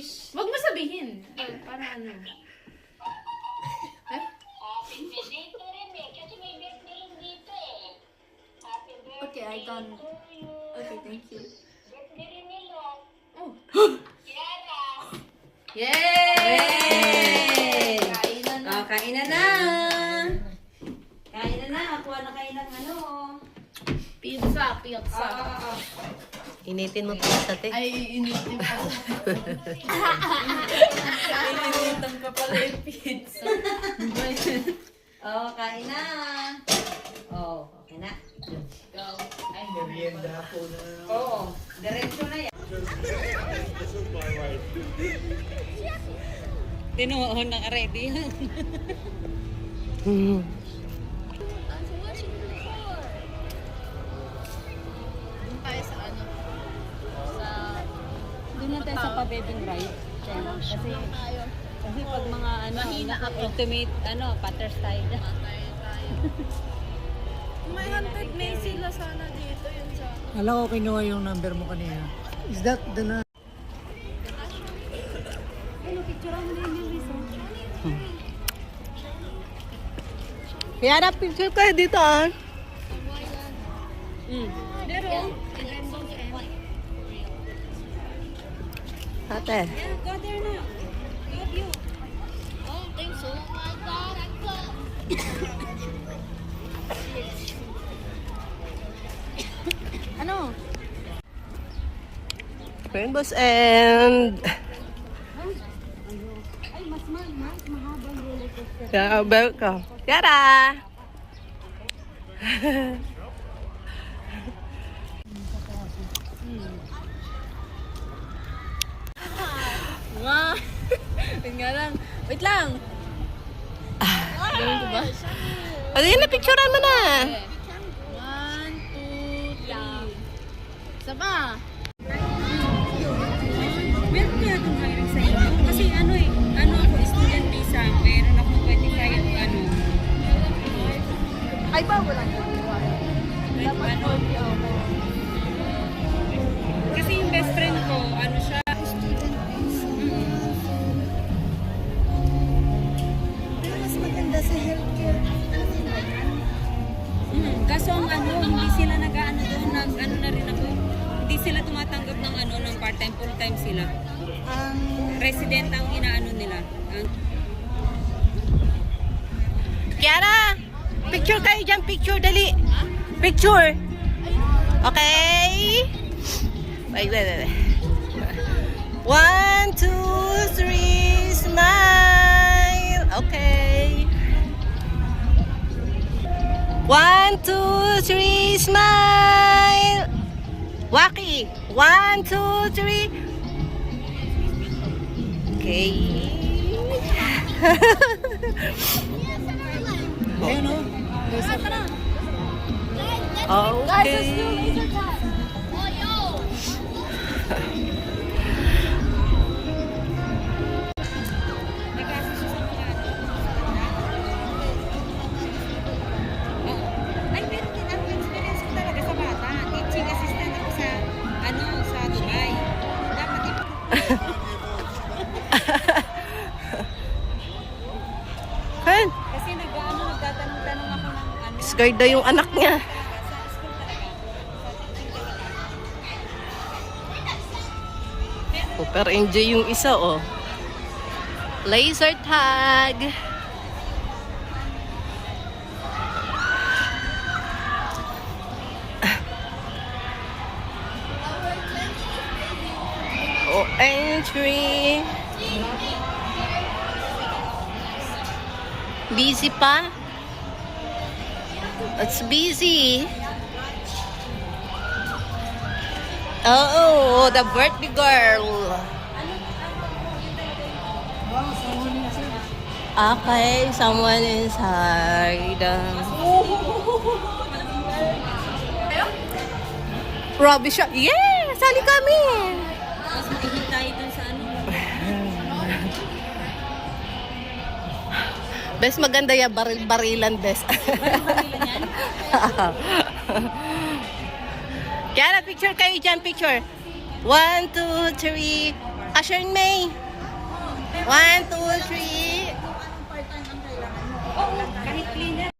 wish. Wag mo sabihin. Para ano? Happy birthday to rin eh. Kasi may birthday rin dito eh. Happy birthday Okay, I done. to you. Okay, thank you. Birthday rin nilo. Oh. Kiara. Yay! Kainan na. Oh, kainan na. Kainan na. Kuha na kayo ng ano. Pizza. Initin mo pizza, te. Ay, initin pa. Initin pa pala yung pizza. Oh, kain na. Oh, okay na. Go. Ay, Oo, diretso na yan. Tinuon na ready. Doon tayo sa ano? Sa... Doon na tayo sa pa-bedding ride. Kasi pag mga ano, ultimate patters tayo dyan. May 100 na sila sana dito yun sa... Alam ko kinuha yung number mo kanina. Is that the na? Kaya na picture kayo dito ah. Ate. Go there na. Love you. Oh, thanks so much. Ano? Rainbows and... Ay, mas mahabang roller coaster. Yeah, welcome. Yara! Wow! Wait nga lang. Wait lang. Gawin ko ba? Ano yun, napicturean mo na. 1, 2, 3. Isa pa. Meron kaya itong hiring sa inyo? Kasi ano ako, student visa. Meron akong 25, Ay ba? Wala na. Kasi yung best friend ko, siya, Pero mas maganda sa healthcare. kaso ang hindi sila nag-ano doon, na rin ako. Hindi sila tumatanggap ng ng part-time, full-time sila. Resident ang inaano nila. Kiara! Picture kayo dyan, picture, dali. Picture. Okay? Wait. 1, 2, 3, smile. Okay. 1, 2, 3, smile. Waki. 1, 2, 3. Okay. Ayun o. Okay. Ay, meron din ako experience ko talaga sa bata. Teaching assistant ako sa Dubai. Dapat Han, kasi nagtatanong-tanong ako ng scared daw yung anak niya. sa school talaga. Super enjoy yung isa, oh. Laser tag. Oh, entry. Busy pa? It's busy. Oh, the birthday girl. Okay, someone inside. Robby siya. Yeah! Sali kami! Tapos makikita tayo dun sa Best maganda yung barilan, best. Barilan yan? Kaya na, picture kayo dyan, picture. 1, 2, 3. Asher May. 1, 2, 3. Kahit cleaner.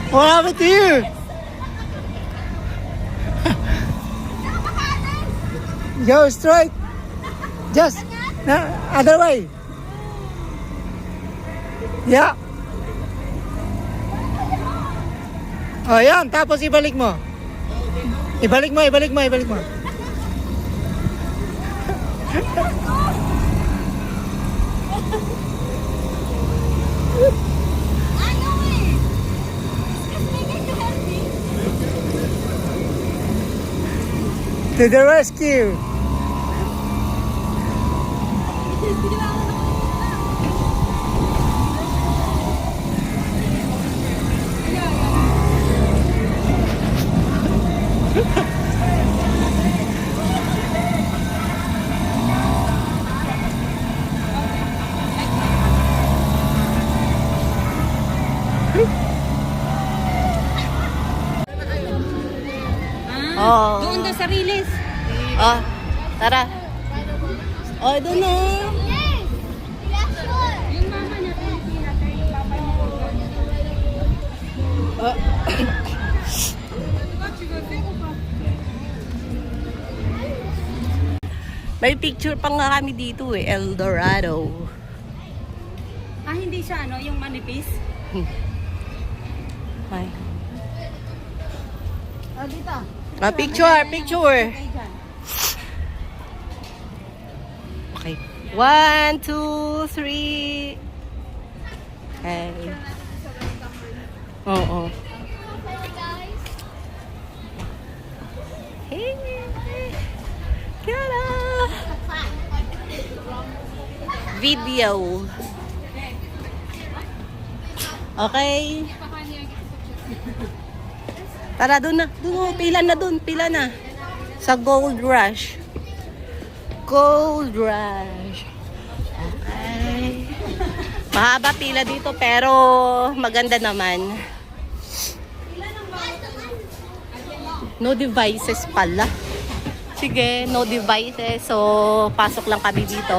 What happened to you? Go straight. Just no, other way. Yeah. Oh, yan. Tapos ibalik mo. Ibalik mo. To the rescue. Oh. Doon daw sa Riles. Oh, tara. Oh, doon na. Yung mama niya, yung papa May picture pa nga kami dito El Dorado. hindi siya yung manipis. Ay. Oh, dito. Picture. Okay. 1, 2, 3. Okay. Oo. Hey. Kara. Video. Okay. Tara, doon na. Doon, pila na. Sa Gold Rush. Okay. Mahaba pila dito pero maganda naman. No devices pala. Sige, no devices. So, pasok lang kami dito.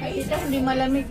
Ay, ito hindi malamig.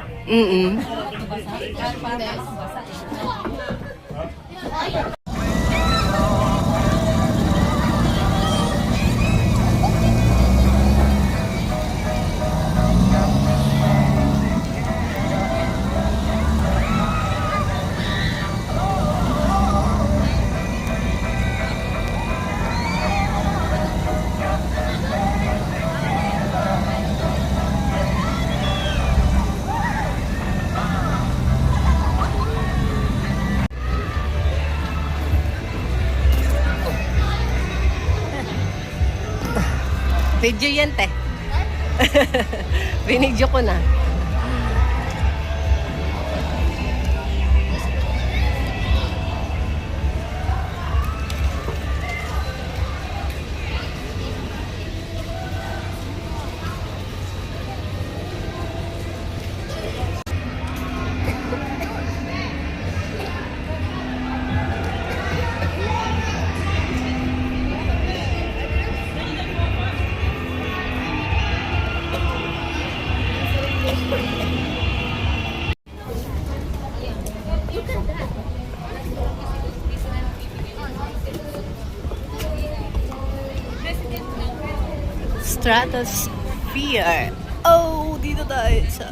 Video yan, te. Binidyo ko na. Stratosphere. Oh, dito tayo sa...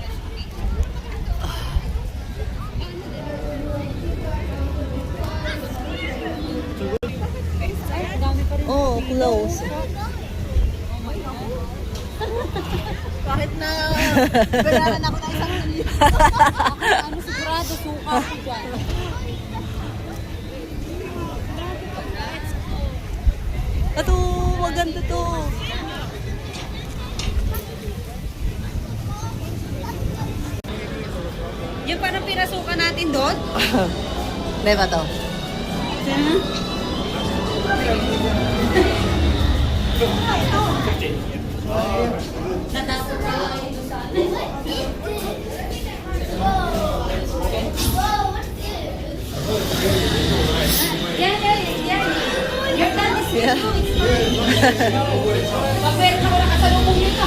Oh, close. Kahit na ganaran ako ng isang milyon. Ano sigurado, suka ko dyan. Ito, maganda to. Yung parang pinasukan natin doon. Di ba to? Pag-meron ako nakasalubong nito.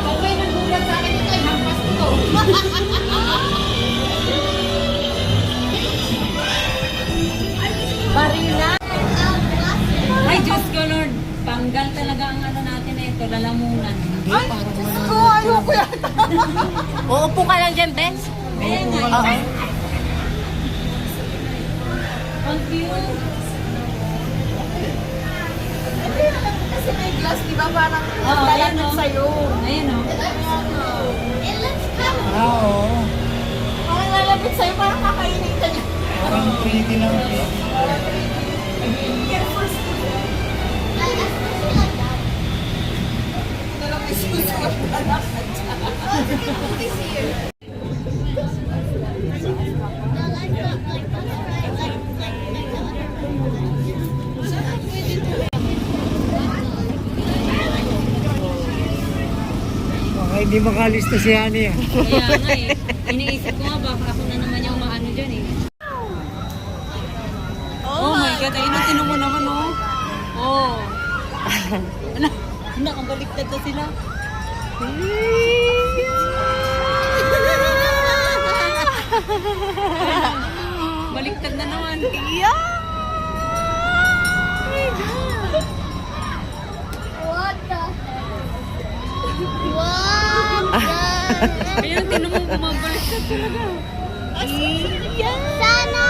Pag may nagbulat sa akin ito, hampas ito. Marina. Ay, Diyos ko, Lord. Panggal talaga ang ano natin na ito, lalamunan. Ayoko yan. Uupo ka lang dyan, Bes. Kaya nga. Oo. Ang cute. Kasi may glass, di ba? Parang Oo, ayan lalapit o. sa'yo. Ayan o. Oo. Parang lalapit sa'yo, parang kakainin ka niya. Parang 3D lang. Baka hindi makalista si Hani. Kaya nga eh. Iniisip ko nga baka ako na naman yung maano dyan eh. Oh my God, ayun ang tinan mo naman oh. Oh. Ano? Nakabaliktad na sila. Baliktad na naman. What the? What the? Ayun, tinan mo bumabaliktad talaga. Sana!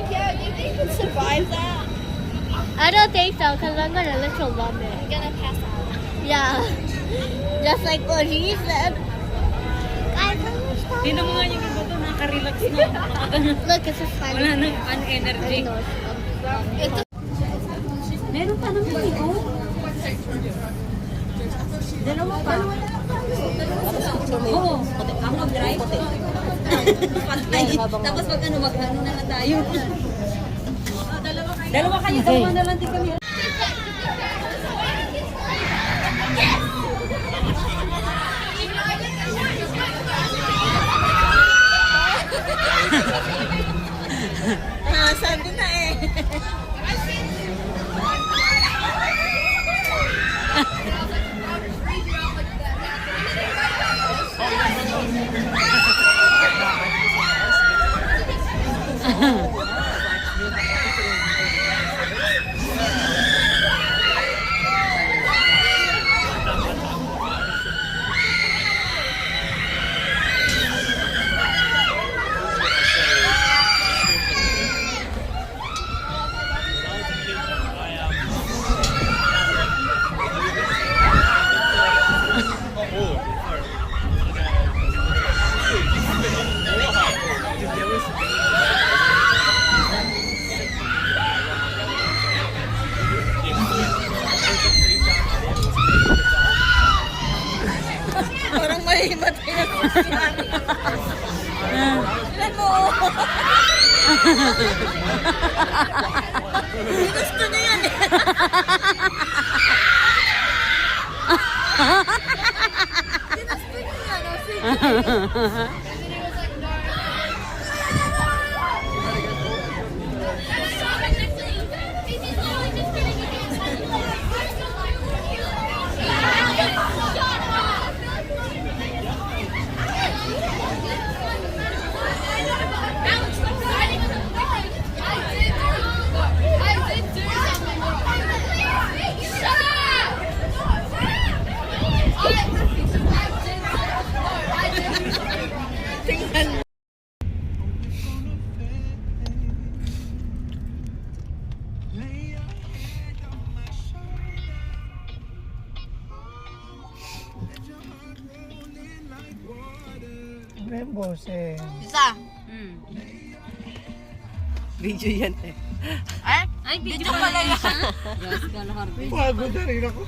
Yeah, do you think you can survive that? I don't think so, because I'm gonna literal vomit. You're gonna pass out. Yeah. Just like what he said. Guys, Tinan mo nga yung iba doon, nakarelax na. look, it's just fine. Wala nang energy. It's Meron pa naman eh, oh. Dalawa pa. Oo. Ako mag-drive. Patay. Tapos pag ano, mag-ano na lang tayo. Dalawa kayo, dalawa na lang din kami. Sabi na eh. Gusto niya yan eh. Ginusto niya yan. Members eh. Isa. Video yan eh. Ay, video pala yan. Yes, gano'n harvest. Pagod na rin ako.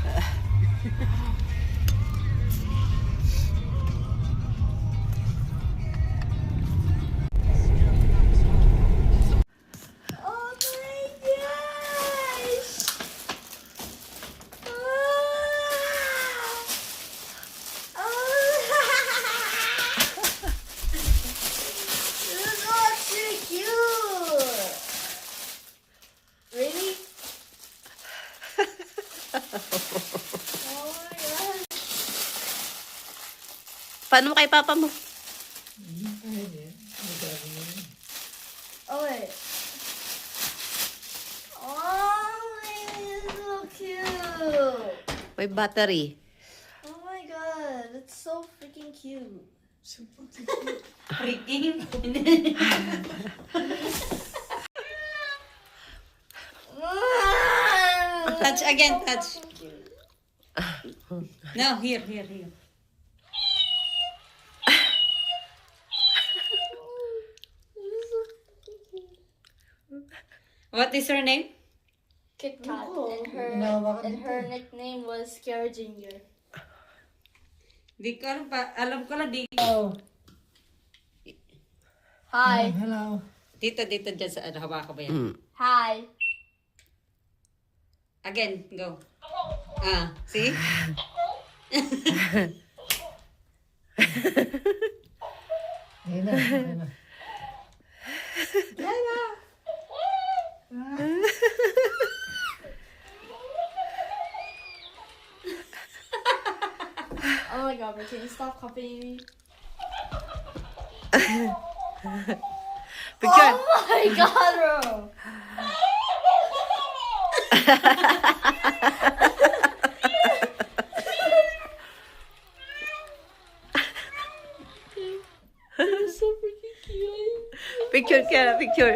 Oh my gosh! This looks too cute! Really? Oh my gosh! Paano mo kay papa mo? Oh wait. Oh, it's so cute! May battery. Oh my god, it's so freaking cute. Freaking. Touch again, touch. No, here. What is her name? Kit Kat, and her nickname was Kiara Jr. Di ko alam pa, alam ko lang di. Hi. Hello. Dito dyan sa ano, hawa ko ba yan? Hi. Again, go. See? Ayun na, ayun na. Oh my god, but can you stop copying me? Picture. Oh my god, bro! You're so freaking cute. Picture ka, picture.